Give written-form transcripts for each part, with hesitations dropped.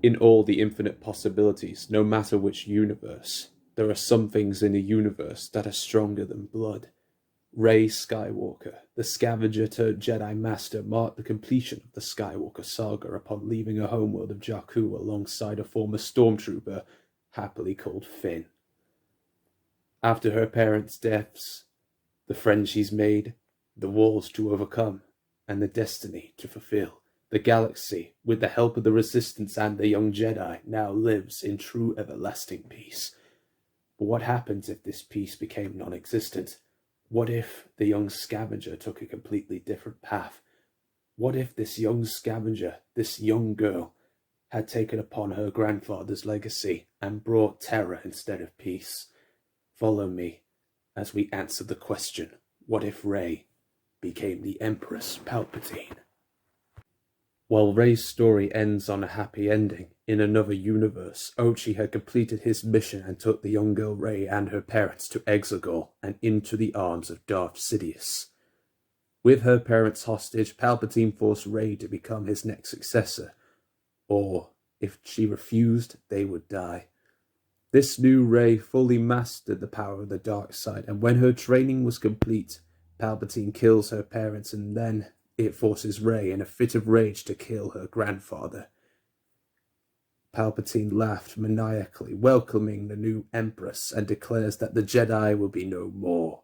In all the infinite possibilities, no matter which universe, there are some things in a universe that are stronger than blood. Rey Skywalker, the Scavenger turned Jedi Master, marked the completion of the Skywalker saga upon leaving her homeworld of Jakku alongside a former stormtrooper, happily called Finn. After her parents' deaths, the friends she's made, the wars to overcome, and the destiny to fulfill, the galaxy, with the help of the Resistance and the young Jedi, now lives in true everlasting peace. But what happens if this peace became non-existent? What if the young Scavenger took a completely different path? What if this young Scavenger, this young girl, had taken upon her grandfather's legacy and brought terror instead of peace? Follow me as we answer the question, what if Rey became the Empress Palpatine? While Rey's story ends on a happy ending, in another universe, Ochi had completed his mission and took the young girl Rey and her parents to Exegol and into the arms of Darth Sidious. With her parents hostage, Palpatine forced Rey to become his next successor, or, if she refused, they would die. This new Rey fully mastered the power of the dark side, and when her training was complete, Palpatine kills her parents, and then it forces Rey in a fit of rage to kill her grandfather. Palpatine laughed maniacally, welcoming the new Empress, and declares that the Jedi will be no more.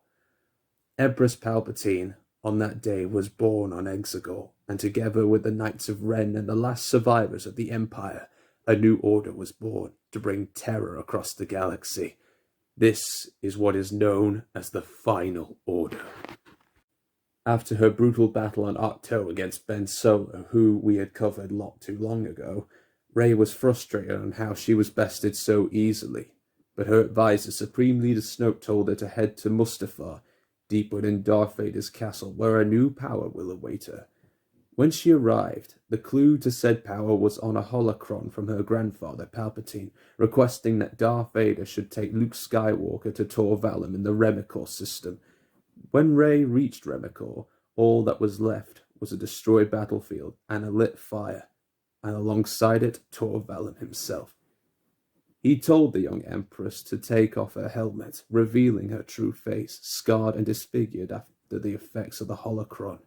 Empress Palpatine, on that day, was born on Exegol, and together with the Knights of Ren and the last survivors of the Empire, a new order was born to bring terror across the galaxy. This is what is known as the Final Order. After her brutal battle on Ahch-To against Ben Solo, who we had covered not too long ago, Rey was frustrated on how she was bested so easily, but her advisor, Supreme Leader Snoke, told her to head to Mustafar, deep within Darth Vader's castle, where a new power will await her. When she arrived, the clue to said power was on a holocron from her grandfather, Palpatine, requesting that Darth Vader should take Luke Skywalker to Tor Valum in the Remicor system. When Rey reached Remicor, all that was left was a destroyed battlefield and a lit fire, and alongside it, Tor Valum himself. He told the young Empress to take off her helmet, revealing her true face, scarred and disfigured after the effects of the holocron.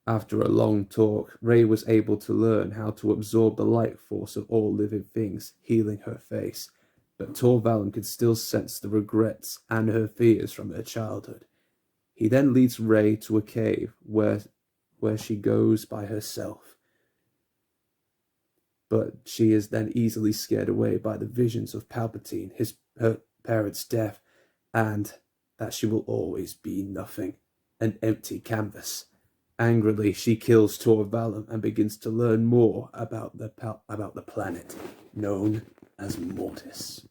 After a long talk, Rey was able to learn how to absorb the light force of all living things, healing her face. But Tor Valum could still sense the regrets and her fears from her childhood. He then leads Rey to a cave where she goes by herself. But she is then easily scared away by the visions of Palpatine, her parents' death, and that she will always be nothing, an empty canvas. Angrily, she kills Tor Valum and begins to learn more about the planet, known as Mortis.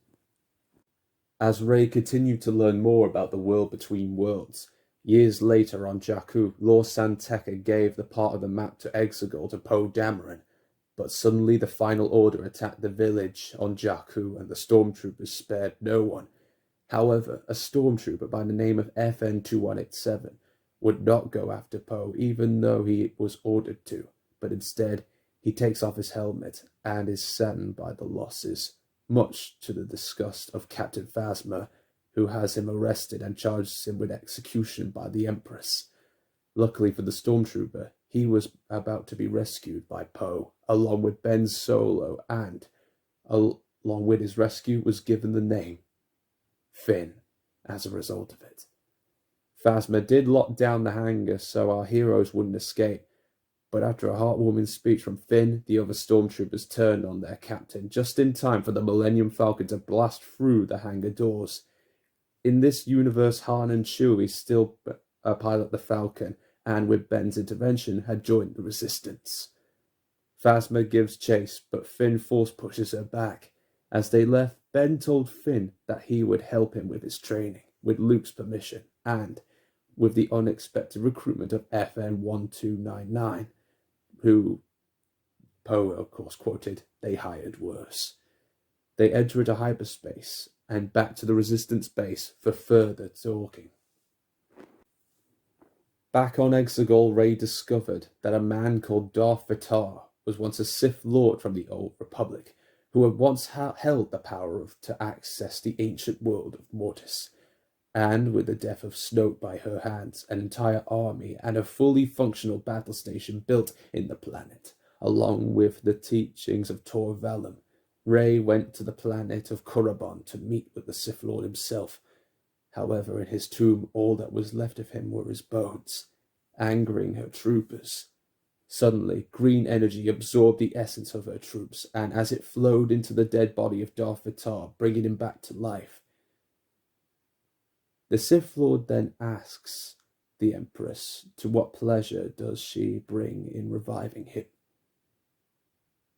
As Rey continued to learn more about the world between worlds, years later on Jakku, Lor San Tekka gave the part of the map to Exegol to Poe Dameron, but suddenly the Final Order attacked the village on Jakku and the stormtroopers spared no one. However, a stormtrooper by the name of FN-2187 would not go after Poe, even though he was ordered to, but instead he takes off his helmet and is saddened by the losses, much to the disgust of Captain Phasma, who has him arrested and charges him with execution by the Empress. Luckily for the stormtrooper, he was about to be rescued by Poe, along with Ben Solo, and, along with his rescue, was given the name Finn as a result of it. Phasma did lock down the hangar so our heroes wouldn't escape, but after a heartwarming speech from Finn, the other stormtroopers turned on their captain, just in time for the Millennium Falcon to blast through the hangar doors. In this universe, Han and Chewie still pilot the Falcon, and with Ben's intervention, had joined the Resistance. Phasma gives chase, but Finn force pushes her back. As they left, Ben told Finn that he would help him with his training, with Luke's permission, and with the unexpected recruitment of FN-1299, who Poe, of course, quoted, "They hired worse." They enter into hyperspace and back to the Resistance base for further talking. Back on Exegol, Rey discovered that a man called Darth Vatar was once a Sith Lord from the Old Republic, who had once held the power to access the ancient world of Mortis. And with the death of Snoke by her hands, an entire army and a fully functional battle station built in the planet, along with the teachings of Tor Valum, Rey went to the planet of Korriban to meet with the Sith Lord himself. However, in his tomb, all that was left of him were his bones, angering her troopers. Suddenly, green energy absorbed the essence of her troops, and as it flowed into the dead body of Darth Vatar, bringing him back to life, the Sith Lord then asks the Empress to what pleasure does she bring in reviving him.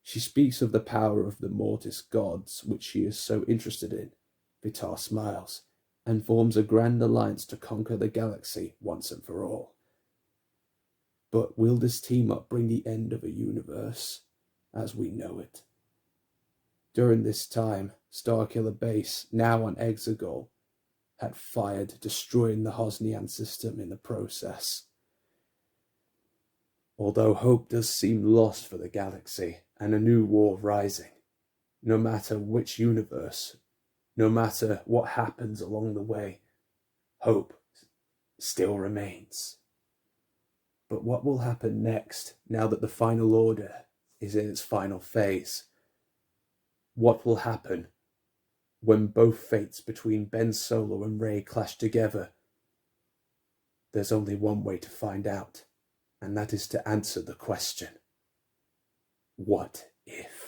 She speaks of the power of the Mortis gods, which she is so interested in. Vatar smiles and forms a grand alliance to conquer the galaxy once and for all. But will this team-up bring the end of a universe as we know it? During this time, Starkiller Base, now on Exegol, had fired, destroying the Hosnian system in the process. Although hope does seem lost for the galaxy and a new war rising, no matter which universe, no matter what happens along the way, hope still remains. But what will happen next, now that the Final Order is in its final phase? What will happen when both fates between Ben Solo and Rey clash together? There's only one way to find out, and that is to answer the question, what if?